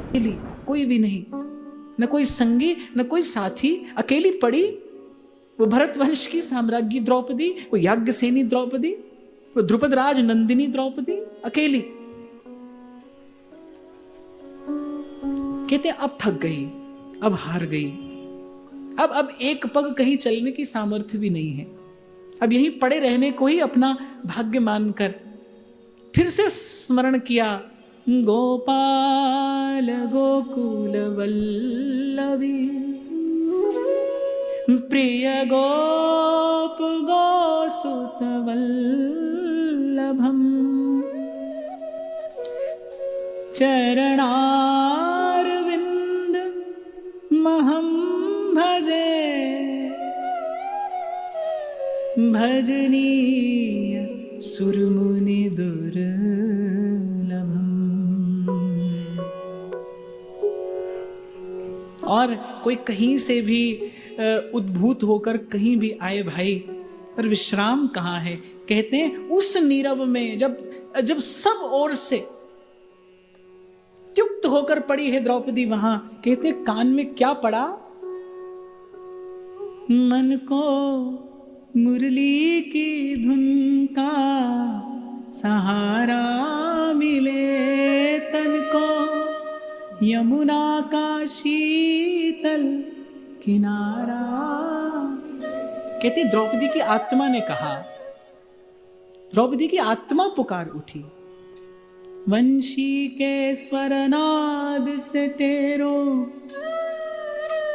अकेली, कोई भी नहीं, न कोई संगी न कोई साथी, अकेली पड़ी वो भरतवंश की साम्राज्ञी द्रौपदी, वो याज्ञसेनी द्रौपदी, वो द्रुपद राज नंदिनी द्रौपदी, अकेली। कहते अब थक गई, अब हार गई, अब एक पग कहीं चलने की सामर्थ्य भी नहीं है, अब यहीं पड़े रहने को ही अपना भाग्य मानकर फिर से स्मरण किया, गोपाल गोकुल वल्लभी प्रिय गोप गोसुत वल्लभम चरणारविंद महम भजे भजनीय सुरमुनि दुर्लभम। और कोई कहीं से भी उद्भूत होकर कहीं भी आए भाई, पर विश्राम कहाँ है? कहते हैं उस नीरव में जब सब ओर से त्युक्त होकर पड़ी है द्रौपदी, वहां कहते कान में क्या पड़ा? मन को मुरली की धुन का सहारा मिले, तन को यमुना का शीतल किनारा। कहती द्रौपदी की आत्मा ने कहा, द्रौपदी की आत्मा पुकार उठी, वंशी के स्वरनाद से तेरो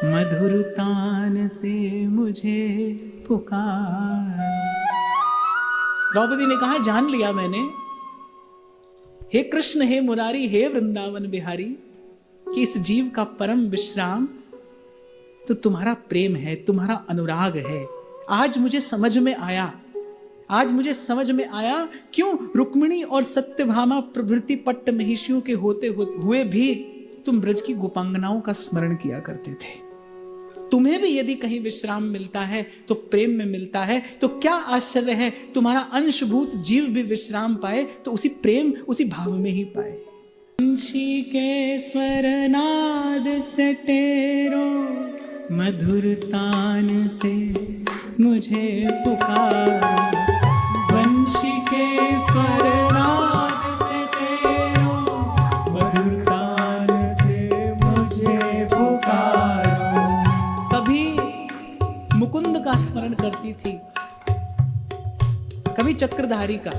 मधुर तान से मुझे पुकार। द्रौपदी ने कहा जान लिया मैंने, हे कृष्ण, हे मुरारी, हे वृंदावन बिहारी, कि इस जीव का परम विश्राम तो तुम्हारा प्रेम है, तुम्हारा अनुराग है। आज मुझे समझ में आया, आज मुझे समझ में आया क्यों रुक्मिणी और सत्यभामा प्रभृति पट्ट महिषियों के होते हुए भी तुम ब्रज की गोपांगनाओं का स्मरण किया करते थे। तुम्हें भी यदि कहीं विश्राम मिलता है तो प्रेम में मिलता है, तो क्या आश्चर्य है तुम्हारा अंशभूत जीव भी विश्राम पाए तो उसी प्रेम, उसी भाव में ही पाए। वंशी के स्वर नाद से तेरो मधुर तान से मुझे पुकार, वंशी के स्वर नाद से तेरो मधुर तान से मुझे पुकार। कभी मुकुंद का स्मरण करती थी, कभी चक्रधारी का,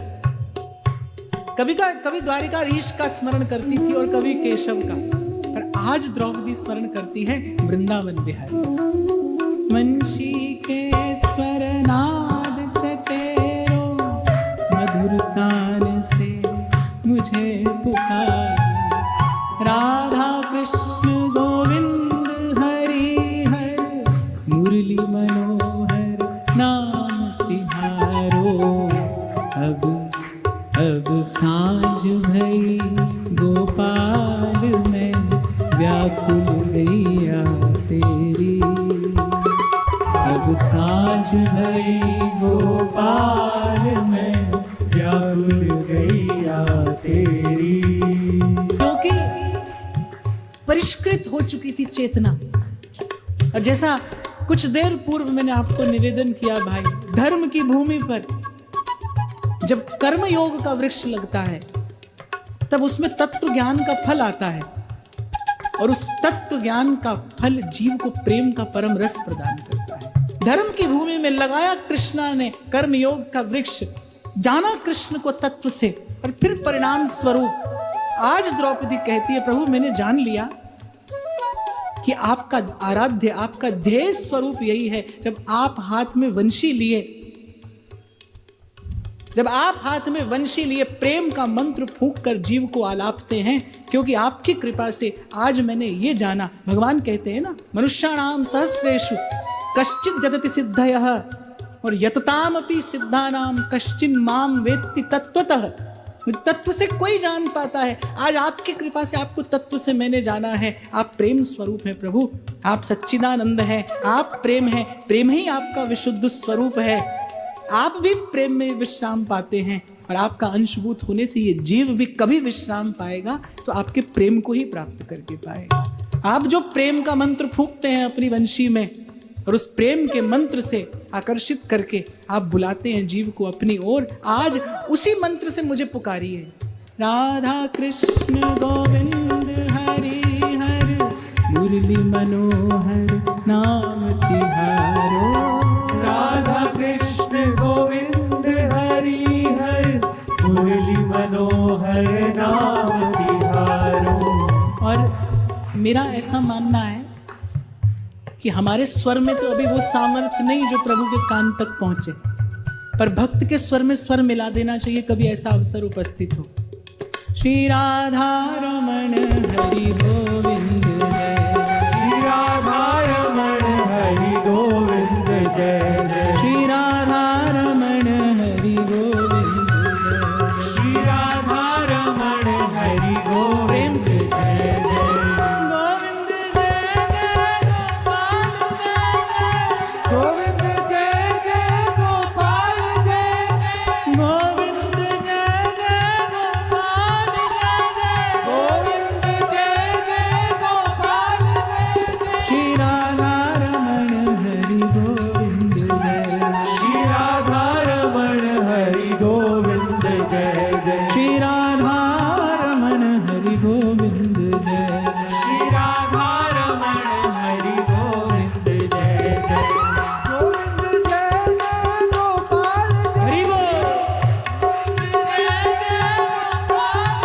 कभी द्वारिकाधीश का स्मरण करती थी और कभी केशव का, पर आज द्रौपदी स्मरण करती है वृंदावन बिहारी। वंशी के स्वर नाद से तेरो मधुर तान से मुझे पुकार, राधा कृष्ण गोविंद हरि हर मुरली मनोहर नाम तिहारो। अब सांझ भई गोपाल में व्याकुल गैया तेरी, अब सांझ भई गोपाल में व्याकुल गैया तेरी। क्योंकि परिष्कृत हो चुकी थी चेतना। और जैसा कुछ देर पूर्व मैंने आपको निवेदन किया भाई, धर्म की भूमि पर जब कर्म योग का वृक्ष लगता है तब उसमें तत्व ज्ञान का फल आता है, और उस तत्व ज्ञान का फल जीव को प्रेम का परम रस प्रदान करता है। धर्म की भूमि में लगाया कृष्णा ने कर्म योग का वृक्ष, जाना कृष्ण को तत्व से, और फिर परिणाम स्वरूप आज द्रौपदी कहती है प्रभु मैंने जान लिया कि आपका आराध्य, आपका ध्येय स्वरूप यही है। जब आप हाथ में वंशी लिए, जब आप हाथ में वंशी लिए प्रेम का मंत्र फूंक कर जीव को आलापते हैं, क्योंकि आपकी कृपा से आज मैंने ये जाना। भगवान कहते हैं ना, मनुष्याणाम सहस्रेषु कश्चित् जगति सिद्धयः और यततामपि सिद्धानाम कश्चिन् माम वेत्ति तत्वतः। तत्व से कोई जान पाता है, आज आपकी कृपा से आपको तत्व से मैंने जाना है। आप प्रेम स्वरूप हैं प्रभु, आप सच्चिदानंद हैं, आप प्रेम हैं, प्रेम ही आपका विशुद्ध स्वरूप है। आप भी प्रेम में विश्राम पाते हैं, और आपका अंशभूत होने से ये जीव भी कभी विश्राम पाएगा तो आपके प्रेम को ही प्राप्त करके पाएगा। आप जो प्रेम का मंत्र फूंकते हैं अपनी वंशी में और उस प्रेम के मंत्र से आकर्षित करके आप बुलाते हैं जीव को अपनी ओर, आज उसी मंत्र से मुझे पुकारिए। राधा कृष्ण गोविंद हरि हर मुरली मनोहर नाम तिहारो। राधा कृष्ण गोविंद हरि हर मुरली मनोहर नाम तिहारो। और मेरा ऐसा मानना है कि हमारे स्वर में तो अभी वो सामर्थ्य नहीं जो प्रभु के कान तक पहुंचे, पर भक्त के स्वर में स्वर मिला देना चाहिए कभी ऐसा अवसर उपस्थित हो। श्री राधा रमण हरि गोविंद जय, श्री राधा रमण हरि गोविंद जय जय, श्री राधा रमण हरि गोविंद जय, श्री राधा रमण हरि गोविंद जय जय। गोविंद जय जय गोपाल जय जय, गोविंद जय जय गोपाल जय जय, गोविंद जय जय गोपाल जय जय, श्री राधा रमण हरि गोविंद जय, श्री राधा रमण हरि गोविंद जय जय, श्री राधा रमण हरि गोविंद जय, श्री राधा रमण हरि गोविंद जय जय। गोविंद जय जय गोपाल हरि गोविंद जय जय गोपाल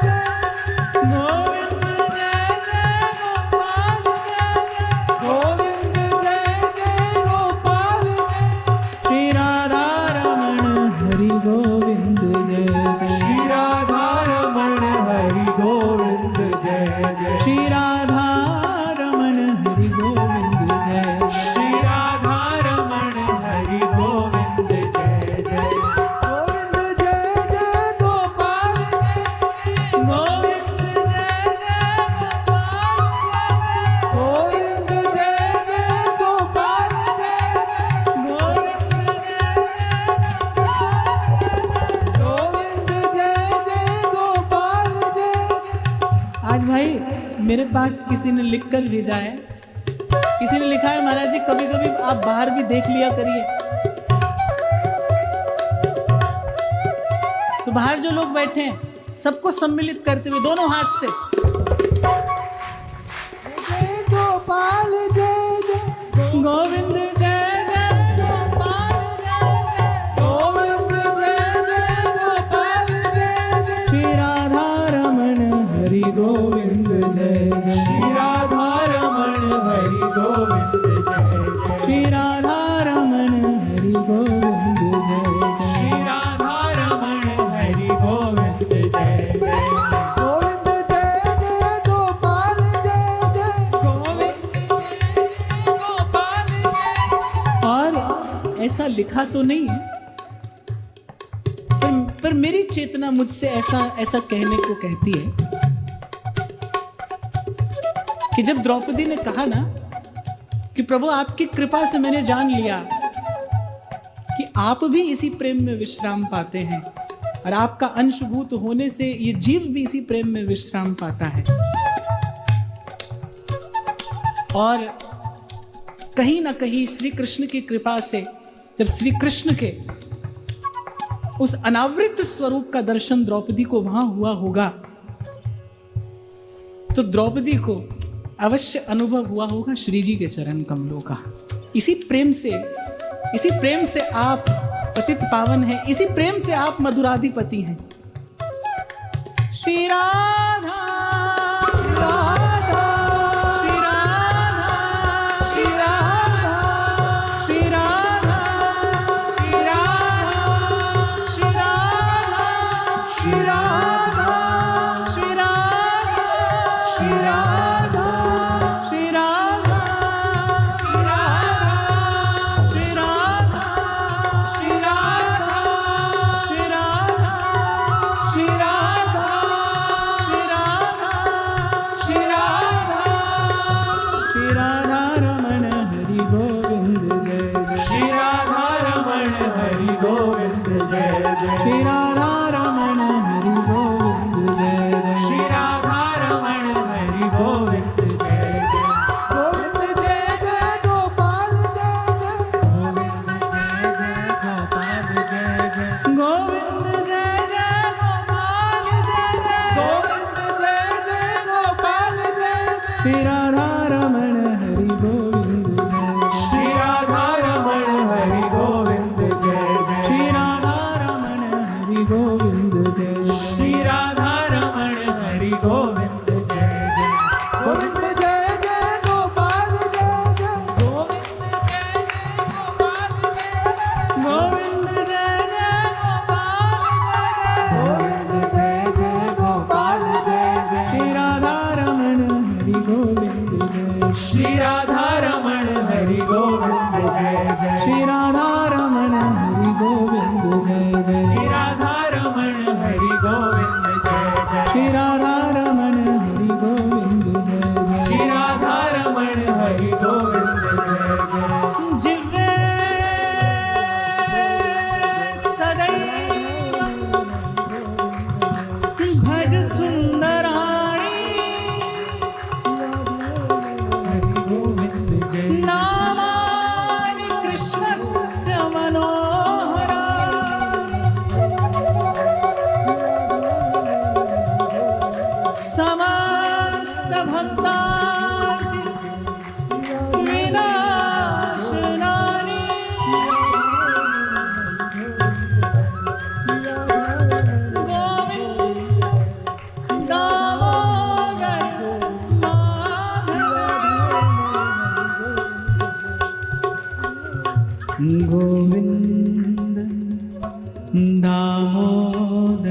जय, गोविंद जय जय गोपाल जय, गोविंद जय जय गोपाल जय, श्री राधा रमण हरि गोविंद जय जय, श्री राधा रमण हरि गोविंद जय जय, श्री राधा रमण हरि गोविंद जय जय, श्री राधा रमण हरि गोविंद जय जय। गोविंद जय जय गोपाल जय, गोविंद जय जय गोपाल जय, गोविंद जय जय गोपाल जय। आज भाई मेरे पास किसी ने लिखकर भेजा है, किसी ने लिखा है महाराज जी कभी कभी आप बाहर भी देख लिया करिए। तो बाहर जो लोग बैठे हैं सबको सम्मिलित करते हुए दोनों हाथ से जय गोपाल जय जय, गोविंद जय जय गोपाल जय जय, गोविंद जय जय गोपाल जय जय, श्री राधा रमण हरि गोविंद जय जय, श्री राधा रमण हरि गोविंद जय जय, श्री राधा रमण हरि गोविंद जय जय, श्री राधा रमण हरि गोविंद जय जय, गोविंद जय जय गोपाल जय जय, गोविंद जय जय गोपाल जय। और ऐसा लिखा तो नहीं है, पर मेरी चेतना मुझसे ऐसा कहने को कहती है कि जब द्रौपदी ने कहा ना कि प्रभु आपकी कृपा से मैंने जान लिया कि आप भी इसी प्रेम में विश्राम पाते हैं और आपका अंशभूत होने से ये जीव भी इसी प्रेम में विश्राम पाता है, और कहीं ना कहीं श्री कृष्ण की कृपा से जब श्री कृष्ण के उस अनावृत स्वरूप का दर्शन द्रौपदी को वहां हुआ होगा तो द्रौपदी को अवश्य अनुभव हुआ होगा श्री जी के चरण कमलों का। इसी प्रेम से आप पतित पावन हैं, इसी प्रेम से आप मधुराधिपति हैं। श्री राधा राधा श्री राधा श्री राधा श्री राधा श्री राधा श्री राधा श्री राधा श्री राधा श्री राधा श्री राधा श्री राधा श्री राधा श्री राधा श्री राधा श्री राधा जय श्री राधा रमण हरि गोविंद जय जय श्री राधा रमण हरि गोविंद जय जय गोविंद जय जय गोपाल जय जय गोविंद जय जय गोपाल जय जय गोविंद जय जय गोपाल जय जय गोविंद जय जय गोपाल जय जय श्री राधा रमण हरि गोविंद जय श्री राधा रमण हरि गोविंद जय जय श्री राधा रमण हरि गोविंद जय श्री राधा रमण हरि गोविंद जय जय गोविंद जय जय गोपाल जय जय गोविंद जय जय गोपाल जय जय गोविंद जय जय गोपाल जय जय गोविंद जय जय गोपाल जय जय श्री राधा रमण हरि गोविंद जय श्री राधा रमण हरि गोविंद जय जय श्री राधा रमण हरि गोविंद जय जय श्री राधा रमण हरि गोविंद जय जय श्री राधा रमण हरि गोविंद जय जय श्री राधा रमण हरि गोविंद जय जय जिव्वे सदैव भज सुंदराणि हरि गोविंद जय नामानि कृष्णस्य मनोहरा समस्त भक्तार्ति विनाशनानि गोविंद दामोदर माधव गोविंद दामोदर